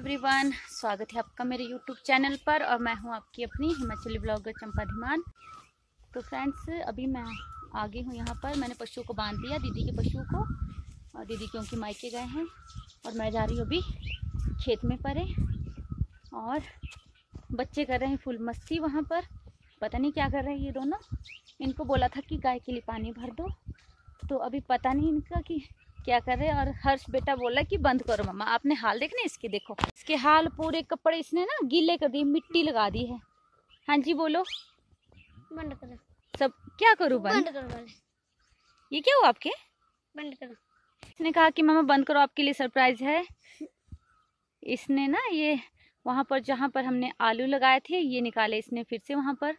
Everyone, स्वागत है आपका मेरे यूट्यूब चैनल पर। और मैं हूं आपकी अपनी हिमाचली ब्लॉगर चंपा धीमान। तो फ्रेंड्स, अभी मैं आ गई हूं यहाँ पर। मैंने पशुओं को बांध दिया, दीदी के पशुओं को। और दीदी क्योंकि मायके गए हैं और मैं जा रही हूँ अभी खेत में परे। और बच्चे कर रहे हैं फुल मस्ती वहाँ पर। पता नहीं क्या कर रहे हैं ये दोनों। इनको बोला था कि गाय के लिए पानी भर दो, तो अभी पता नहीं इनका कि क्या कर रहे हैं। और हर्ष बेटा बोला कि बंद करो मम्मा। आपने हाल देखना इसके, देखो इसके हाल, पूरे कपड़े इसने ना गीले कर दिए, मिट्टी लगा दी है। हाँ जी बोलो। बंद करो। सब क्या करूँ बंद? करो। ये क्या हुआ आपके? बंद करो। इसने कहा कि मम्मा बंद करो, आपके लिए सरप्राइज है। इसने ना ये वहाँ पर जहाँ पर हमने आलू लगाए थे ये निकाले इसने फिर से वहाँ पर।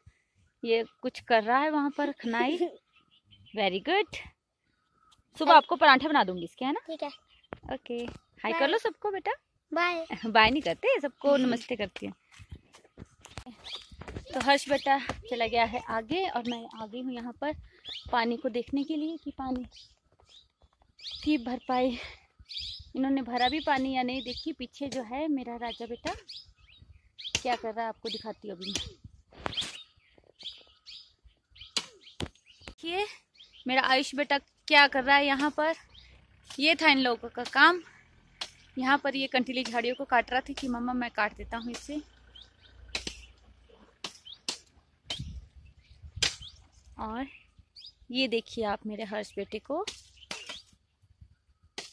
ये कुछ कर रहा है वहाँ पर खनाई। Very good. सुबह आपको पराठे बना दूंगी इसके, है ना? ठीक है। ओके, हाय कर लो सबको बेटा। बाय। बाय नहीं करते, सबको नमस्ते करती है। तो हर्ष बेटा चला गया है आगे और मैं आ गई हूँ यहाँ पर पानी को देखने के लिए कि पानी की भर पाए। इन्होंने भरा भी पानी या नहीं। देखिए पीछे जो है मेरा राजा बेटा क्या कर रहा है, आपको दिखाती हूँ अभी मैं। देखिए मेरा आयुष बेटा क्या कर रहा है यहाँ पर। ये था इन लोगों का काम। यहाँ पर ये कंटीली झाड़ियों को काट रहा था कि मम्मा मैं काट देता हूँ इसे। और ये देखिए आप मेरे हर्ष बेटे को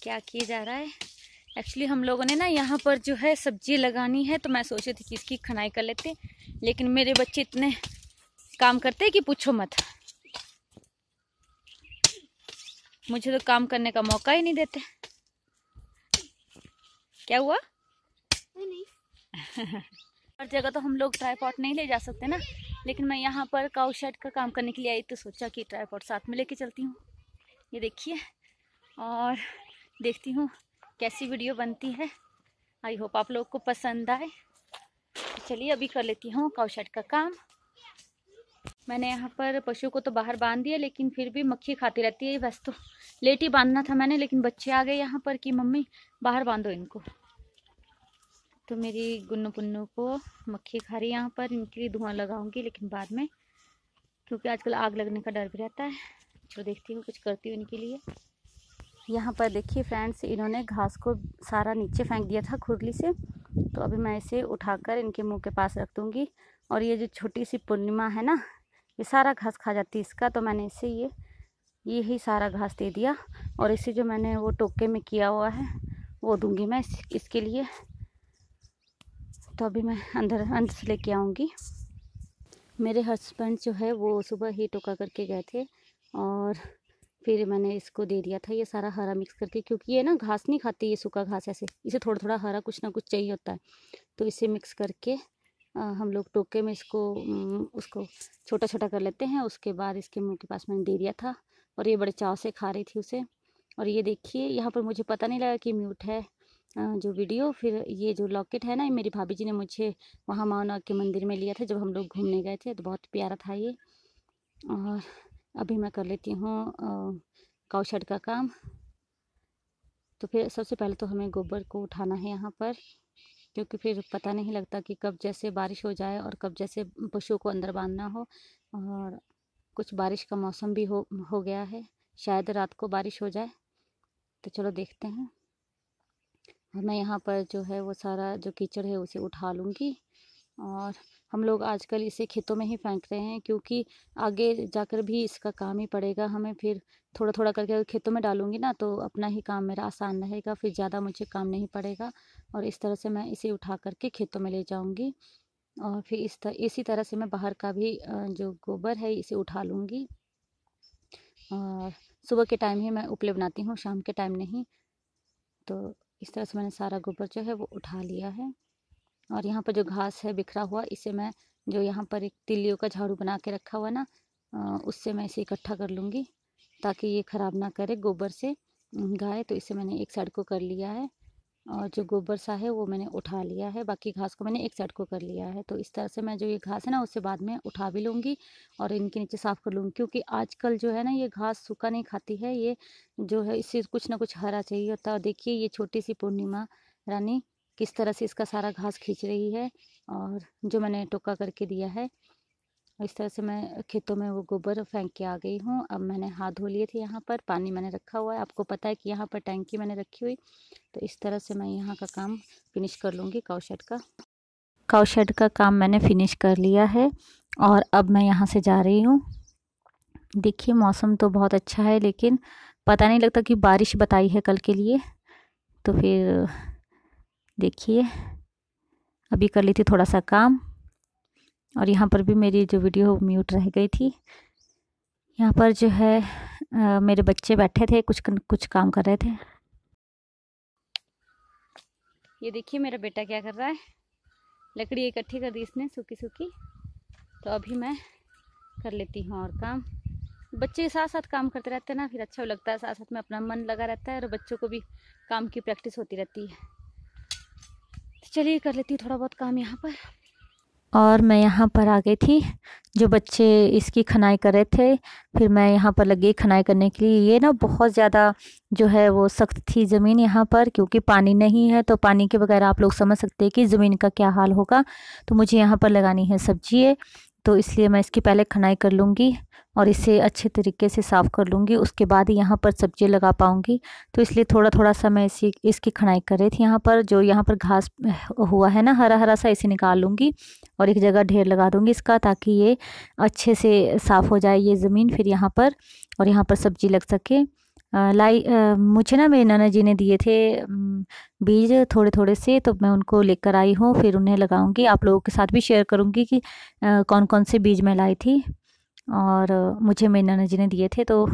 क्या किया जा रहा है। एक्चुअली हम लोगों ने ना यहाँ पर जो है सब्जी लगानी है, तो मैं सोच रही थी कि इसकी खनाई कर लेते, लेकिन मेरे बच्चे इतने काम करते हैं कि पूछो मत। मुझे तो काम करने का मौका ही नहीं देते। क्या हुआ? नहीं। हर जगह तो हम लोग ट्राईपॉड नहीं ले जा सकते ना, लेकिन मैं यहाँ पर काऊ शेड का काम करने के लिए आई तो सोचा कि ट्राईपॉड साथ में लेके चलती हूँ। ये देखिए, और देखती हूँ कैसी वीडियो बनती है। आई होप आप लोग को पसंद आए। तो चलिए अभी कर लेती हूँ काऊ शेड का काम। मैंने यहाँ पर पशु को तो बाहर बांध दिया, लेकिन फिर भी मक्खी खाती रहती है। बस तो लेट ही बांधना था मैंने, लेकिन बच्चे आ गए यहाँ पर कि मम्मी बाहर बांधो इनको। तो मेरी गुन्नू पुन्नू को मक्खी खा रही है यहाँ पर। इनके लिए धुआं लगाऊंगी लेकिन बाद में, क्योंकि आजकल आग लगने का डर भी रहता है। तो देखती हूँ कुछ करती हूँ इनके लिए। यहाँ पर देखिए फ्रेंड्स, इन्होंने घास को सारा नीचे फेंक दिया था खुरली से, तो अभी मैं इसे उठाकर इनके मुंह के पास रख दूँगी। और ये जो छोटी सी पूर्णिमा है ना, ये सारा घास खा जाती है इसका, तो मैंने इसे ये ही सारा घास दे दिया। और इसे जो मैंने वो टोके में किया हुआ है वो दूंगी मैं इसके लिए। तो अभी मैं अंदर से लेके आऊँगी। मेरे हस्बैंड जो है वो सुबह ही टोका करके गए थे और फिर मैंने इसको दे दिया था ये सारा हरा मिक्स करके, क्योंकि ये ना घास नहीं खाती, ये सूखा घास ऐसे, इसे थोड़ा थोड़ा हरा कुछ ना कुछ चाहिए होता है। तो इसे मिक्स करके हम लोग टोके में इसको उसको छोटा छोटा कर लेते हैं। उसके बाद इसके मुंह के पास मैंने दे दिया था और ये बड़े चाव से खा रही थी उसे। और ये देखिए यहाँ पर मुझे पता नहीं लगा कि म्यूट है जो वीडियो। फिर ये जो लॉकेट है ना, ये मेरी भाभी जी ने मुझे वहाँ माउनाग के मंदिर में लिया था जब हम लोग घूमने गए थे, तो बहुत प्यारा था ये। और अभी मैं कर लेती हूँ काऊ शेड का काम। तो फिर सबसे पहले तो हमें गोबर को उठाना है यहाँ पर, क्योंकि फिर पता नहीं लगता कि कब जैसे बारिश हो जाए और कब जैसे पशुओं को अंदर बांधना हो। और कुछ बारिश का मौसम भी हो गया है, शायद रात को बारिश हो जाए, तो चलो देखते हैं। और मैं यहाँ पर जो है वो सारा जो कीचड़ है उसे उठा लूँगी। और हम लोग आजकल इसे खेतों में ही फेंक रहे हैं, क्योंकि आगे जाकर भी इसका काम ही पड़ेगा हमें। फिर थोड़ा थोड़ा करके अगर खेतों में डालूँगी ना, तो अपना ही काम मेरा आसान रहेगा, फिर ज़्यादा मुझे काम नहीं पड़ेगा। और इस तरह से मैं इसे उठा करके खेतों में ले जाऊँगी। और फिर इसी तरह से मैं बाहर का भी जो गोबर है इसे उठा लूँगी। और सुबह के टाइम ही मैं उपले बनाती हूँ, शाम के टाइम नहीं। तो इस तरह से मैंने सारा गोबर जो है वो उठा लिया है। और यहाँ पर जो घास है बिखरा हुआ, इसे मैं जो यहाँ पर एक तिल्लियों का झाड़ू बना के रखा हुआ ना, उससे मैं इसे इकट्ठा कर लूँगी ताकि ये ख़राब ना करे गोबर से गाय। तो इसे मैंने एक साइड को कर लिया है और जो गोबर सा है वो मैंने उठा लिया है, बाकी घास को मैंने एक साइड को कर लिया है। तो इस तरह से मैं जो ये घास है ना उससे बाद में उठा भी लूँगी और इनके नीचे साफ़ कर लूँगी, क्योंकि आजकल जो है ना ये घास सूखा नहीं खाती है, ये जो है इससे कुछ ना कुछ हरा चाहिए होता है। और देखिए ये छोटी सी पूर्णिमा रानी किस तरह से इसका सारा घास खींच रही है। और जो मैंने टोका करके दिया है, इस तरह से मैं खेतों में वो गोबर फेंक के आ गई हूँ। अब मैंने हाथ धो लिए थे, यहाँ पर पानी मैंने रखा हुआ है। आपको पता है कि यहाँ पर टैंकी मैंने रखी हुई। तो इस तरह से मैं यहाँ का काम फिनिश कर लूँगी। काऊ शेड का काम मैंने फिनिश कर लिया है और अब मैं यहाँ से जा रही हूँ। देखिए मौसम तो बहुत अच्छा है, लेकिन पता नहीं लगता कि बारिश बताई है कल के लिए। तो फिर देखिए अभी कर ली थी थोड़ा सा काम, और यहाँ पर भी मेरी जो वीडियो म्यूट रह गई थी। यहाँ पर जो है मेरे बच्चे बैठे थे, कुछ काम कर रहे थे। ये देखिए मेरा बेटा क्या कर रहा है, लकड़ी इकट्ठी कर दी इसने सूखी सूखी। तो अभी मैं कर लेती हूँ और काम। बच्चे साथ साथ काम करते रहते हैं ना, फिर अच्छा लगता है, साथ साथ में अपना मन लगा रहता है और बच्चों को भी काम की प्रैक्टिस होती रहती है। तो चलिए कर लेती हूँ थोड़ा बहुत काम यहाँ पर। और मैं यहाँ पर आ गई थी, जो बच्चे इसकी खनाई कर रहे थे, फिर मैं यहाँ पर लगी खनाई करने के लिए। ये ना बहुत ज़्यादा जो है वो सख्त थी ज़मीन यहाँ पर, क्योंकि पानी नहीं है। तो पानी के बगैर आप लोग समझ सकते हैं कि ज़मीन का क्या हाल होगा। तो मुझे यहाँ पर लगानी है सब्जी, तो इसलिए मैं इसकी पहले खनाई कर लूँगी और इसे अच्छे तरीके से साफ़ कर लूँगी, उसके बाद ही यहाँ पर सब्जी लगा पाऊँगी। तो इसलिए थोड़ा थोड़ा सा मैं इसकी खनाई कर रही थी। यहाँ पर जो यहाँ पर घास हुआ है ना हरा हरा सा, इसे निकाल लूँगी और एक जगह ढेर लगा दूँगी इसका, ताकि ये अच्छे से साफ़ हो जाए ये ज़मीन फिर यहाँ पर, और यहाँ पर सब्जी लग सके। मुझे ना मेरे नाना जी ने दिए थे बीज थोड़े थोड़े से, तो मैं उनको लेकर आई हूँ, फिर उन्हें लगाऊंगी। आप लोगों के साथ भी शेयर करूँगी कि कौन कौन से बीज मैं लाई थी, और मुझे मेरे नाना जी ने दिए थे, तो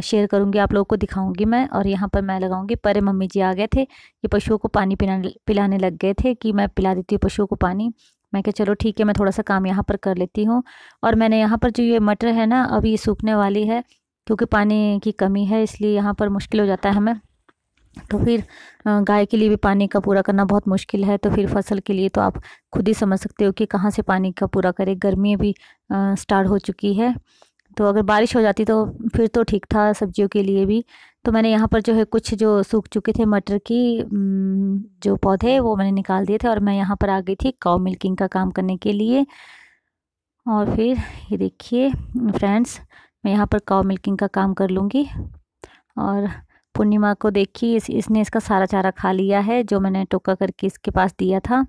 शेयर करूँगी, आप लोगों को दिखाऊंगी मैं। और यहाँ पर मैं लगाऊंगी। पर मम्मी जी आ गए थे, ये पशुओं को पानी पिलाने लग गए थे कि मैं पिला देती हूँ पशुओं को पानी। मैं कहा चलो ठीक है, मैं थोड़ा सा काम यहाँ पर कर लेती हूँ। और मैंने यहाँ पर जो ये मटर है ना, अभी सूखने वाली है, क्योंकि पानी की कमी है, इसलिए यहाँ पर मुश्किल हो जाता है हमें। तो फिर गाय के लिए भी पानी का पूरा करना बहुत मुश्किल है, तो फिर फसल के लिए तो आप खुद ही समझ सकते हो कि कहाँ से पानी का पूरा करें। गर्मी भी स्टार्ट हो चुकी है, तो अगर बारिश हो जाती तो फिर तो ठीक था सब्जियों के लिए भी। तो मैंने यहाँ पर जो है कुछ जो सूख चुके थे मटर की जो पौधे, वो मैंने निकाल दिए थे, और मैं यहाँ पर आ गई थी काऊ मिल्किंग का काम करने के लिए। और फिर ये देखिए फ्रेंड्स, मैं यहाँ पर काऊ मिल्किंग का काम कर लूँगी। और पूर्णिमा को देखिए इसने इसका सारा चारा खा लिया है, जो मैंने टोका करके इसके पास दिया था।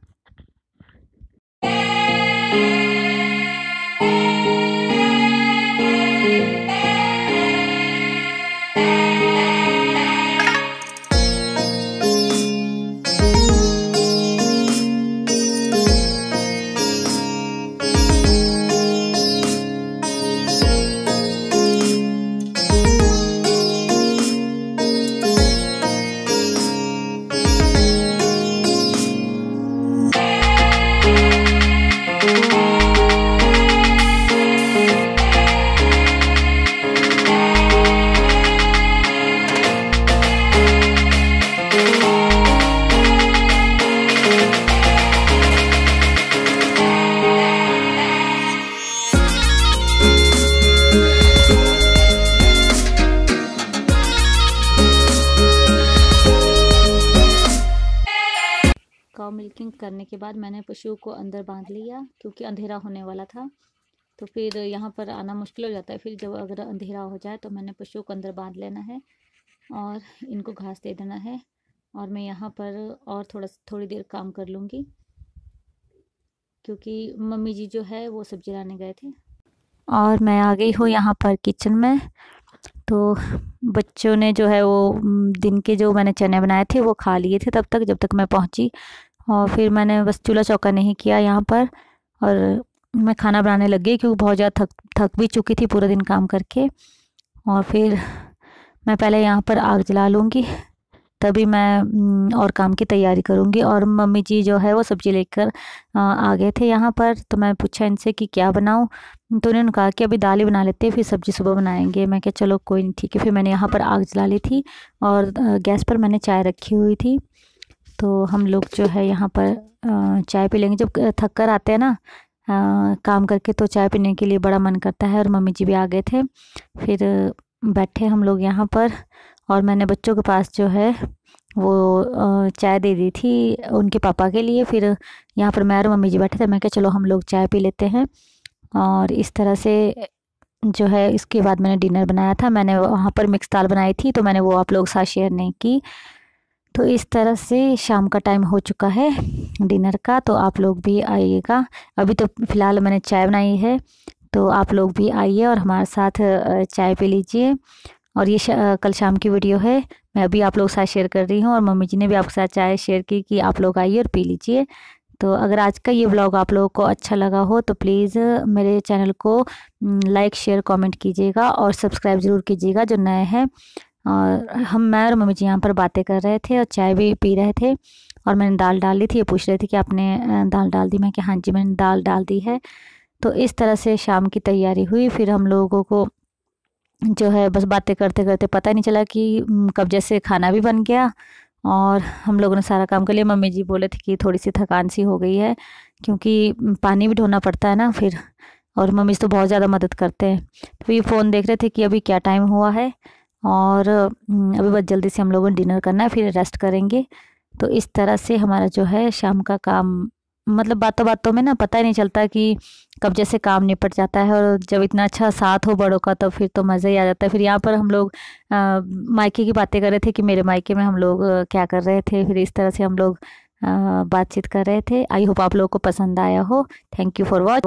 काऊ मिल्किंग करने के बाद मैंने पशुओं को अंदर बांध लिया, क्योंकि अंधेरा होने वाला था, तो फिर यहाँ पर आना मुश्किल हो जाता है। फिर जब अगर अंधेरा हो जाए तो मैंने पशुओं को अंदर बांध लेना है और इनको घास दे देना है। और मैं यहाँ पर और थोड़ी देर काम कर लूँगी, क्योंकि मम्मी जी जो है वो सब्जी लाने गए थे। और मैं आ गई हूँ यहाँ पर किचन में। तो बच्चों ने जो है वो दिन के जो मैंने चने बनाए थे वो खा लिए थे जब तक मैं पहुँची। और फिर मैंने बस चूल्हा चौका नहीं किया यहाँ पर, और मैं खाना बनाने लग गई, क्योंकि बहुत ज़्यादा थक भी चुकी थी पूरा दिन काम करके। और फिर मैं पहले यहाँ पर आग जला लूँगी, तभी मैं और काम की तैयारी करूँगी। और मम्मी जी जो है वो सब्ज़ी लेकर आ गए थे यहाँ पर। तो मैं पूछा इनसे कि क्या बनाऊँ, तो उन्होंने कहा कि अभी दाल ही बना लेते हैं, फिर सब्ज़ी सुबह बनाएंगे। मैं क्या चलो कोई नहीं ठीक है। फिर मैंने यहाँ पर आग जला ली थी और गैस पर मैंने चाय रखी हुई थी। तो हम लोग जो है यहाँ पर चाय पी लेंगे। जब थक कर आते हैं ना काम करके, तो चाय पीने के लिए बड़ा मन करता है। और मम्मी जी भी आ गए थे, फिर बैठे हम लोग यहाँ पर। और मैंने बच्चों के पास जो है वो चाय दे दी थी उनके पापा के लिए। फिर यहाँ पर मैं और मम्मी जी बैठे थे, मैं क्या चलो हम लोग चाय पी लेते हैं। और इस तरह से जो है इसके बाद मैंने डिनर बनाया था। मैंने वहाँ पर मिक्स दाल बनाई थी, तो मैंने वो आप लोग साथ शेयर नहीं की। तो इस तरह से शाम का टाइम हो चुका है डिनर का, तो आप लोग भी आइएगा। अभी तो फ़िलहाल मैंने चाय बनाई है, तो आप लोग भी आइए और हमारे साथ चाय पी लीजिए। और ये कल शाम की वीडियो है, मैं अभी आप लोग के साथ शेयर कर रही हूँ। और मम्मी जी ने भी आपके साथ चाय शेयर की कि आप लोग आइए और पी लीजिए। तो अगर आज का ये व्लॉग आप लोगों को अच्छा लगा हो तो प्लीज़ मेरे चैनल को लाइक शेयर कमेंट कीजिएगा और सब्सक्राइब ज़रूर कीजिएगा जो नए हैं। और मैं और मम्मी जी यहाँ पर बातें कर रहे थे और चाय भी पी रहे थे। और मैंने दाल डाल दी थी, ये पूछ रहे थे कि आपने दाल डाल दी, मैं कि हाँ जी मैंने दाल डाल दी है। तो इस तरह से शाम की तैयारी हुई। फिर हम लोगों को जो है बस बातें करते करते पता ही नहीं चला कि कब जैसे खाना भी बन गया और हम लोगों ने सारा काम कर लिया। मम्मी जी बोले थे कि थोड़ी सी थकान सी हो गई है, क्योंकि पानी भी ढोना पड़ता है ना फिर। और मम्मी तो बहुत ज़्यादा मदद करते हैं। तो ये फ़ोन देख रहे थे कि अभी क्या टाइम हुआ है, और अभी बस जल्दी से हम लोगों ने डिनर करना है, फिर रेस्ट करेंगे। तो इस तरह से हमारा जो है शाम का काम, मतलब बातों बातों में ना पता ही नहीं चलता कि कब जैसे काम निपट जाता है। और जब इतना अच्छा साथ हो बड़ों का तो फिर तो मज़ा ही आ जाता है। फिर यहाँ पर हम लोग मायके की बातें कर रहे थे कि मेरे मायके में हम लोग क्या कर रहे थे। फिर इस तरह से हम लोग बातचीत कर रहे थे। आई होप आप लोगों को पसंद आया हो। Thank you for watch.